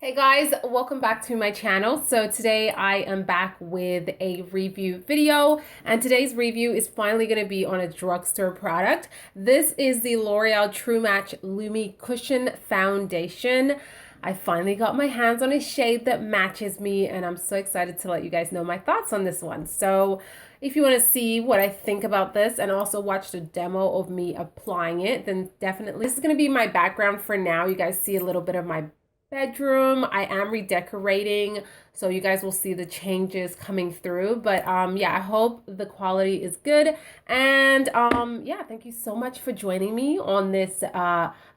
Hey guys, welcome back to my channel. So today I am back with a review video, and today's review is finally going to be on a drugstore product. This is the L'Oreal True Match Lumi Cushion Foundation. I finally got my hands on a shade that matches me, and I'm so excited to let you guys know my thoughts on this one. So if you want to see what I think about this and also watch the demo of me applying it, then definitely this is going to be my background for now. You guys see a little bit of my bedroom. I am redecorating, so you guys will see the changes coming through. But yeah, I hope the quality is good. And yeah, thank you so much for joining me on this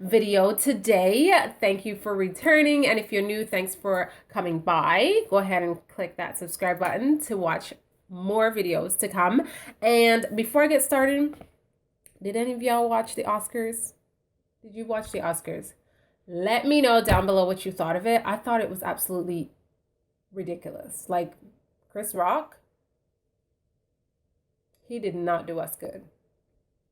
video today. Thank you for returning, and if you're new, thanks for coming by. Go ahead and click that subscribe button to watch more videos to come. And before I get started, did any of y'all watch the Oscars? Did you watch the Oscars? Let me know down below what you thought of it. I thought it was absolutely ridiculous. Like, Chris Rock, he did not do us good.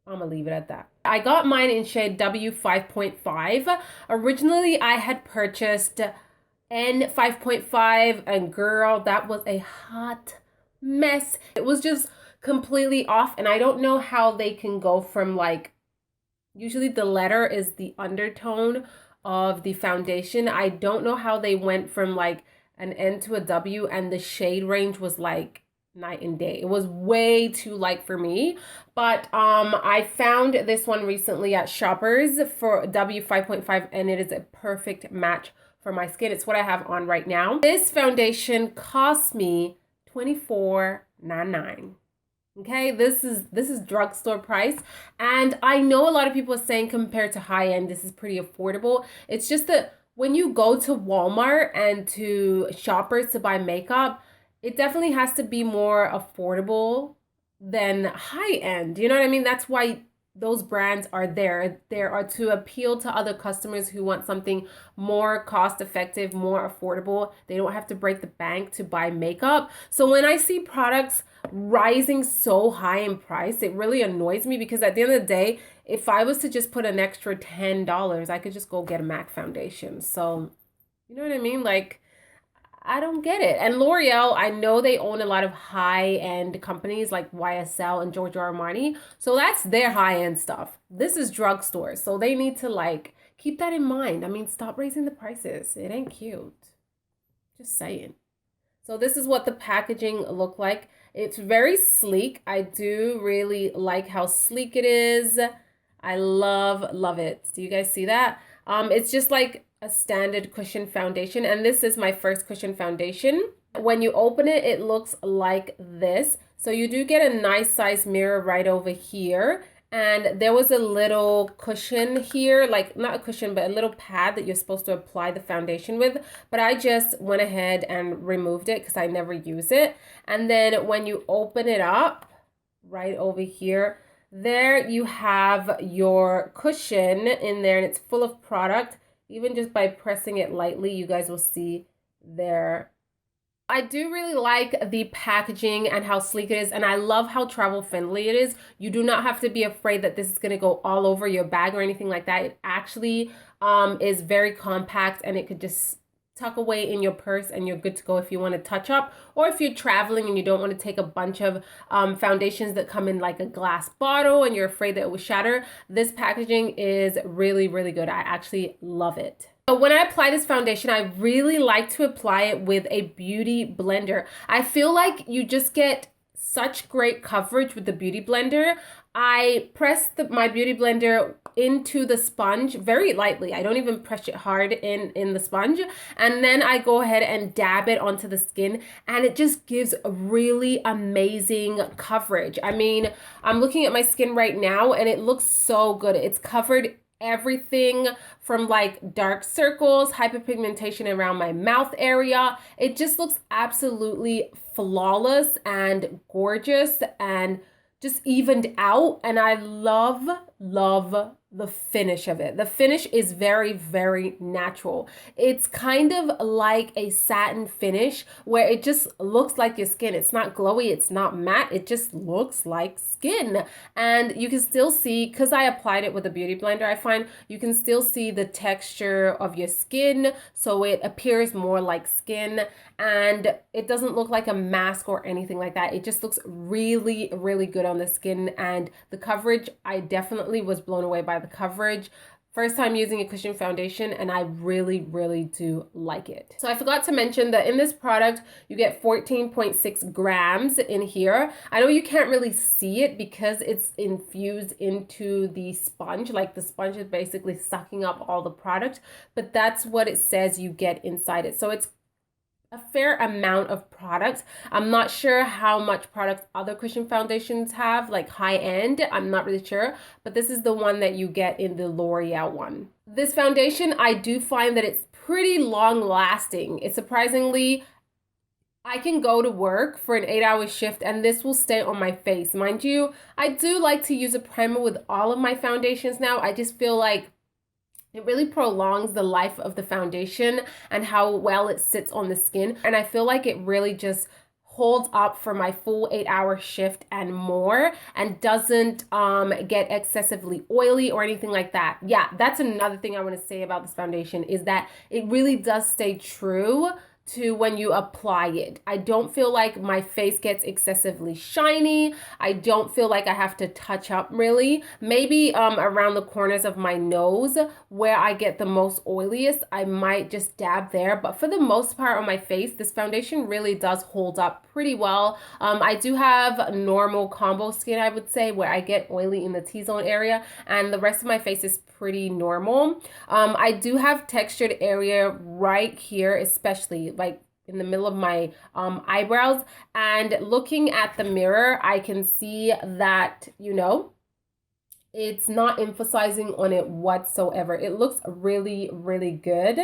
I'm gonna leave it at that. I got mine in shade W5.5. Originally, I had purchased N5.5, and girl, that was a hot mess. It was just completely off, and I don't know how they can go from, like, usually the letter is the undertone of the foundation. I don't know how they went from like an N to a W, and the shade range was like night and day. It was way too light for me. But I found this one recently at Shoppers for W5.5, and it is a perfect match for my skin. It's what I have on right now. This foundation cost me $24.99. Okay, this is drugstore price, and I know a lot of people are saying compared to high end, this is pretty affordable. It's just that when you go to Walmart and to Shoppers to buy makeup, it definitely has to be more affordable than high end. You know what I mean? That's why those brands are there. They are to appeal to other customers who want something more cost effective, more affordable. They don't have to break the bank to buy makeup. So when I see products rising so high in price, it really annoys me, because at the end of the day, if I was to just put an extra $10, I could just go get a MAC foundation. So, you know what I mean? Like, I don't get it. And L'Oreal, I know they own a lot of high-end companies like YSL and Giorgio Armani. So that's their high-end stuff. This is drugstore. So they need to, like, keep that in mind. I mean, stop raising the prices. It ain't cute. Just saying. So this is what the packaging look like. It's very sleek. I do really like how sleek it is. I love it. Do you guys see that? It's just like a standard cushion foundation, and this is my first cushion foundation. When you open it, it looks like this. So you do get a nice size mirror right over here, and there was a little cushion here, like not a cushion, but a little pad that you're supposed to apply the foundation with, but I just went ahead and removed it because I never use it. And then when you open it up, right over here, there you have your cushion in there, and it's full of product. Even just by pressing it lightly, you guys will see there. I do really like the packaging and how sleek it is, and I love how travel friendly it is. You do not have to be afraid that this is going to go all over your bag or anything like that. It actually is very compact, and it could just tuck away in your purse, and you're good to go if you want to touch up, or if you're traveling and you don't want to take a bunch of foundations that come in like a glass bottle and you're afraid that it will shatter. This packaging is really good. I actually love it. So when I apply this foundation, I really like to apply it with a beauty blender. I feel like you just get such great coverage with the beauty blender. I press my beauty blender into the sponge very lightly. I don't even press it hard in the sponge. And then I go ahead and dab it onto the skin, and it just gives a really amazing coverage. I mean, I'm looking at my skin right now, and it looks so good. It's covered everything from like dark circles, hyperpigmentation around my mouth area. It just looks absolutely flawless and gorgeous and just evened out, and I love the finish of it. The finish is very, very natural. It's kind of like a satin finish where it just looks like your skin. It's not glowy, it's not matte, it just looks like skin. And you can still see, because I applied it with a beauty blender, I find you can still see the texture of your skin, so it appears more like skin, and it doesn't look like a mask or anything like that. It just looks really, really good on the skin. And the coverage, I definitely was blown away by the coverage. First time using a cushion foundation, and I really, really do like it. So I forgot to mention that in this product, you get 14.6 grams in here. I know you can't really see it because it's infused into the sponge. Like the sponge is basically sucking up all the product, but that's what it says you get inside it. So it's a fair amount of product. I'm not sure how much product other cushion foundations have, like high end. I'm not really sure, but this is the one that you get in the L'Oreal one. This foundation, I do find that it's pretty long lasting. It's surprisingly, I can go to work for an 8-hour shift and this will stay on my face. Mind you, I do like to use a primer with all of my foundations now. I just feel like it really prolongs the life of the foundation and how well it sits on the skin. And I feel like it really just holds up for my full 8-hour shift and more, and doesn't get excessively oily or anything like that. Yeah, that's another thing I want to say about this foundation, is that it really does stay true to when you apply it. I don't feel like my face gets excessively shiny. I don't feel like I have to touch up really. Maybe around the corners of my nose where I get the most oiliest, I might just dab there. But for the most part on my face, this foundation really does hold up pretty well. I do have normal combo skin, I would say, where I get oily in the T-zone area, and the rest of my face is pretty normal. I do have textured area right here, especially like in the middle of my eyebrows, and looking at the mirror, I can see that, you know, it's not emphasizing on it whatsoever. It looks really, really good.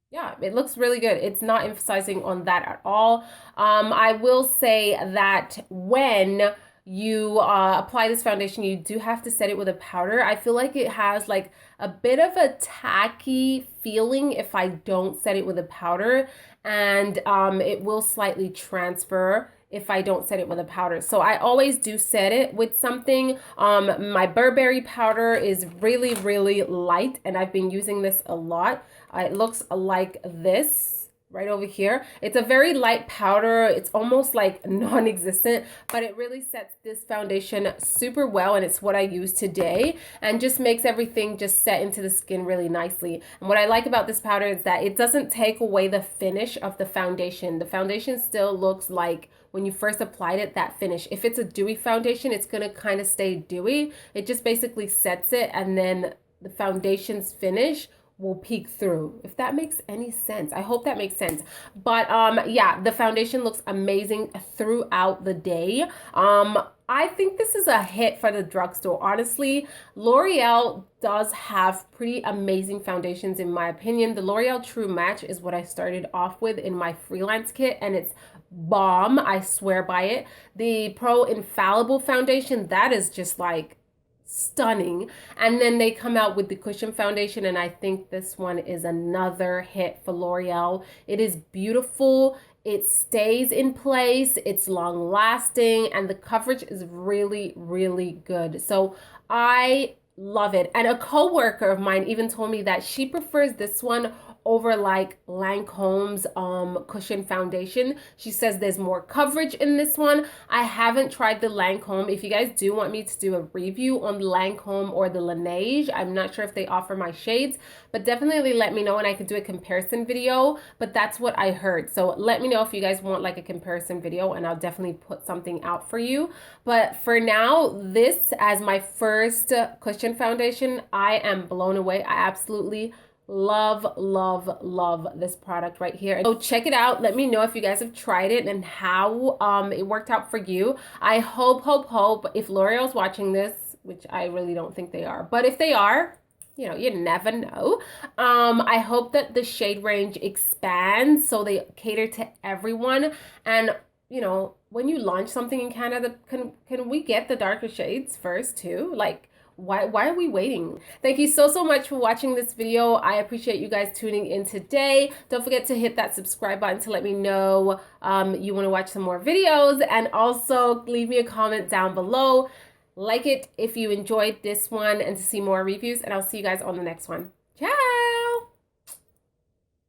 Yeah, it looks really good. It's not emphasizing on that at all. I will say that when you apply this foundation, you do have to set it with a powder. I feel like it has like a bit of a tacky feeling if I don't set it with a powder, and it will slightly transfer if I don't set it with a powder. So I always do set it with something. My Burberry powder is really, really light, and I've been using this a lot. It looks like this right over here. It's a very light powder. It's almost like non-existent, but it really sets this foundation super well, and it's what I use today, and just makes everything just set into the skin really nicely. And what I like about this powder is that it doesn't take away the finish of the foundation. The foundation still looks like when you first applied it, that finish. If it's a dewy foundation, it's gonna kind of stay dewy. It just basically sets it, and then the foundation's finish will peek through, if that makes any sense. I hope that makes sense. But yeah, the foundation looks amazing throughout the day. I think this is a hit for the drugstore. Honestly, L'Oreal does have pretty amazing foundations in my opinion. The L'Oreal True Match is what I started off with in my freelance kit, and it's bomb. I swear by it. The Pro Infallible foundation, that is just like stunning. And then they come out with the cushion foundation, and I think this one is another hit for L'Oreal. It is beautiful, it stays in place, it's long lasting, and the coverage is really, really good. So I love it. And a co-worker of mine even told me that she prefers this one over like Lancome's cushion foundation. She says there's more coverage in this one. I haven't tried the Lancome. If you guys do want me to do a review on the Lancome or the Laneige, I'm not sure if they offer my shades, but definitely let me know and I could do a comparison video. But that's what I heard. So let me know if you guys want like a comparison video, and I'll definitely put something out for you. But for now, this as my first cushion foundation, I am blown away. I absolutely love, love, love this product right here. So check it out. Let me know if you guys have tried it and how it worked out for you. I hope if L'Oreal's watching this, which I really don't think they are, but if they are, you know, you never know. I hope that the shade range expands so they cater to everyone. And you know, when you launch something in Canada, can we get the darker shades first too? Like, why are we waiting? Thank you so much for watching this video. I appreciate you guys tuning in today. Don't forget to hit that subscribe button to let me know you want to watch some more videos, and also leave me a comment down below. Like it if you enjoyed this one and to see more reviews, and I'll see you guys on the next one. Ciao!